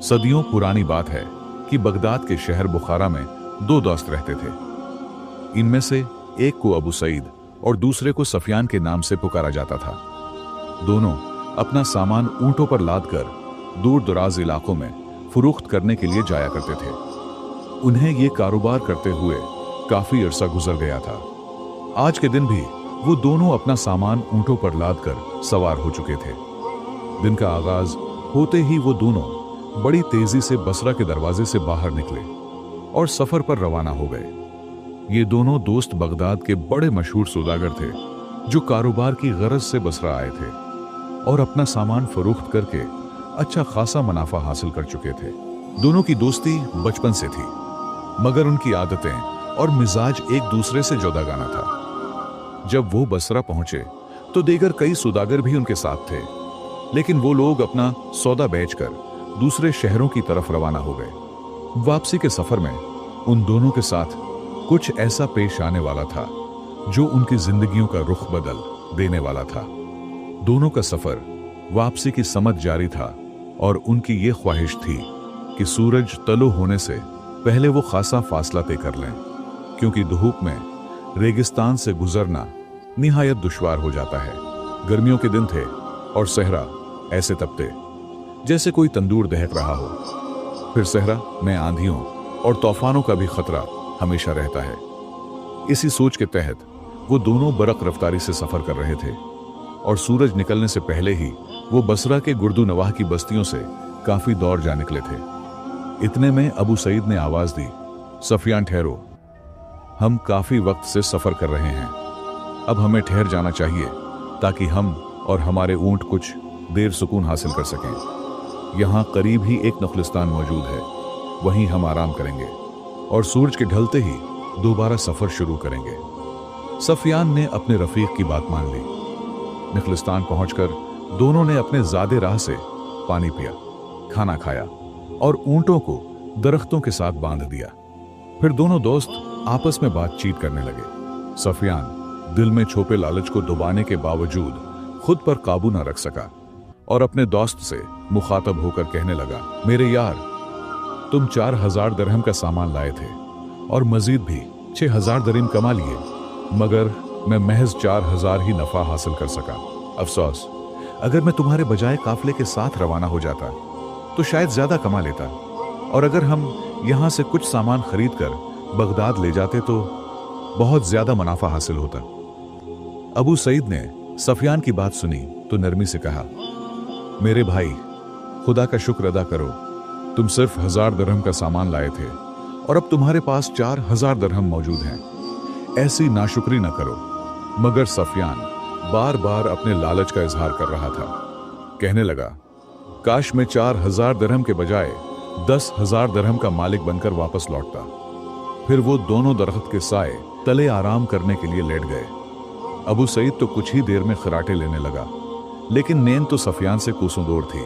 सदियों पुरानी बात है कि बगदाद के शहर बुखारा में दो दोस्त रहते थे। इनमें से एक को अबू सईद और दूसरे को सफियान के नाम से पुकारा जाता था। दोनों अपना सामान ऊंटों पर लादकर दूर दराज इलाकों में फरोख्त करने के लिए जाया करते थे। उन्हें ये कारोबार करते हुए काफी अरसा गुजर गया था। आज के दिन भी वो दोनों अपना सामान ऊंटों पर लादकर सवार हो चुके थे। दिन का आगाज होते ही वो दोनों बड़ी तेजी से बसरा के दरवाजे से बाहर निकले और सफर पर रवाना हो गए। ये दोनों दोस्त बगदाद के बड़े मशहूर सौदागर थे जो कारोबार की गरज से बसरा आए थे और अपना सामान फरोख्त करके अच्छा खासा मुनाफा हासिल कर चुके थे। दोनों की दोस्ती बचपन से थी, मगर उनकी आदतें और मिजाज एक दूसरे से जुदागाना था। जब वो बसरा पहुंचे तो दीगर कई सौदागर भी उनके साथ थे, लेकिन वो लोग अपना सौदा बेचकर दूसरे शहरों की तरफ रवाना हो गए। वापसी के सफर में उन दोनों के साथ कुछ ऐसा पेश आने वाला था जो उनकी जिंदगियों का रुख बदल देने वाला था। दोनों का सफर वापसी की समत जारी था और उनकी ये ख्वाहिश थी कि सूरज तलो होने से पहले वो खासा फासला तय कर लें, क्योंकि धूप में रेगिस्तान से गुजरना निहायत दुश्वार हो जाता है। गर्मियों के दिन थे और सहरा ऐसे तपते जैसे कोई तंदूर दहक रहा हो। फिर सहरा में आंधियों और तूफानों का भी खतरा हमेशा रहता है। इसी सोच के तहत वो दोनों बरक रफ्तारी से सफर कर रहे थे और सूरज निकलने से पहले ही वो बसरा के गुर्दू नवाह की बस्तियों से काफी दौड़ जा निकले थे। इतने में अबू सईद ने आवाज दी, सफियान ठहरो, हम काफी वक्त से सफर कर रहे हैं, अब हमें ठहर जाना चाहिए ताकि हम और हमारे ऊंट कुछ देर सुकून हासिल कर सकें। यहाँ करीब ही एक नखलिस्तान मौजूद है, वहीं हम आराम करेंगे और सूरज के ढलते ही दोबारा सफर शुरू करेंगे। सफियान ने अपने रफीक की बात मान ली। नखलिस्तान पहुंचकर दोनों ने अपने ज़ादे राह से पानी पिया, खाना खाया और ऊंटों को दरख्तों के साथ बांध दिया। फिर दोनों दोस्त आपस में बातचीत करने लगे। सफियान दिल में छोपे लालच को दबाने के बावजूद खुद पर काबू न रख सका और अपने दोस्त से मुखातब होकर कहने लगा, मेरे यार, तुम 4000 दरहम का सामान लाए थे और मजीद भी 6000 दरहम कमा लिए, मगर मैं महज 4000 ही नफा हासिल कर सका। अफसोस, अगर मैं तुम्हारे बजाय काफले के साथ रवाना हो जाता तो शायद ज्यादा कमा लेता, और अगर हम यहां से कुछ सामान खरीद कर बगदाद ले जाते तो बहुत ज्यादा मुनाफा हासिल होता। अबू सईद ने सफियान की बात सुनी तो नरमी से कहा, मेरे भाई, खुदा का शुक्र अदा करो, तुम सिर्फ 1000 दरहम का सामान लाए थे और अब तुम्हारे पास 4000 दरहम मौजूद हैं। ऐसी नाशुक्री न करो। मगर सफियान बार बार अपने लालच का इजहार कर रहा था। कहने लगा, काश मैं 4000 दरहम के बजाय 10,000 दरहम का मालिक बनकर वापस लौटता। फिर वो दोनों दरख्त के साए तले आराम करने के लिए लेट गए। अबू सईद तो कुछ ही देर में खराटे लेने लगा, लेकिन नींद तो सफियान से कोसों दूर थी।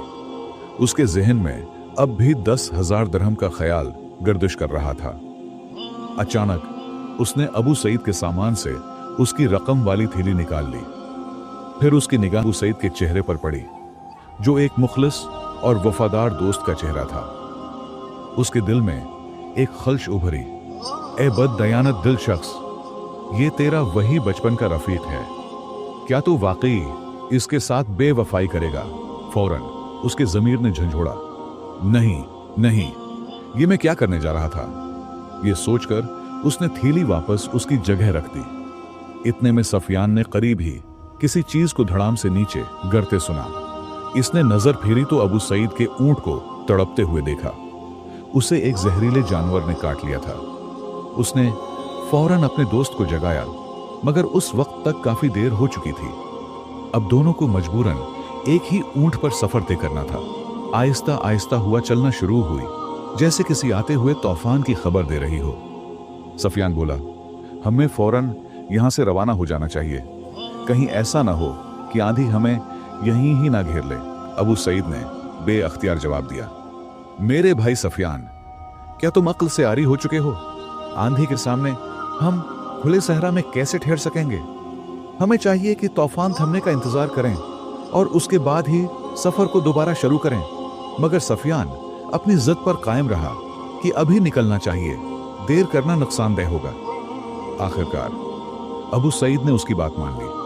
उसके जहन में अब भी 10,000 दरहम का ख्याल गर्दिश कर रहा था। अचानक उसने अबू सईद के सामान से उसकी रकम वाली थैली निकाल ली। फिर उसकी निगाह अबू सईद के चेहरे पर पड़ी, जो एक मुखलिस और वफादार दोस्त का चेहरा था। उसके दिल में एक खल्श उभरी, ए बद-दयानत दिल शख्स, ये तेरा वही बचपन का रफीक है, क्या तू वाकई इसके साथ बेवफाई करेगा? फौरन उसके ज़मीर ने झंझोड़ा, नहीं नहीं, ये मैं क्या करने जा रहा था। ये सोचकर उसने थैली वापस उसकी जगह रख दी। इतने में सफियान ने करीब ही किसी चीज को धड़ाम से नीचे गिरते सुना। इसने नजर फेरी तो अबू सईद के ऊंट को तड़पते हुए देखा। उसे एक जहरीले जानवर ने काट लिया था। उसने फौरन अपने दोस्त को जगाया, मगर उस वक्त तक काफी देर हो चुकी थी। अब दोनों को मजबूरन एक ही ऊंट पर सफर तय करना था। आहिस्ता आहिस्ता हुआ चलना शुरू हुई, जैसे किसी आते हुए तूफान की खबर दे रही हो। सफियान बोला, हमें फौरन यहां से रवाना हो जाना चाहिए, कहीं ऐसा ना हो कि आंधी हमें यहीं ही ना घेर ले। अबू सईद ने बेअख्तियार जवाब दिया, मेरे भाई सफियान, क्या तुम अक्ल से आरी हो चुके हो? आंधी के सामने हम खुले सहरा में कैसे ठहर सकेंगे? हमें चाहिए कि तूफान थमने का इंतजार करें और उसके बाद ही सफर को दोबारा शुरू करें। मगर सफियान, अपनी जिद पर कायम रहा कि अभी निकलना चाहिए, देर करना नुकसानदेह होगा। आखिरकार अबू सईद ने उसकी बात मान ली।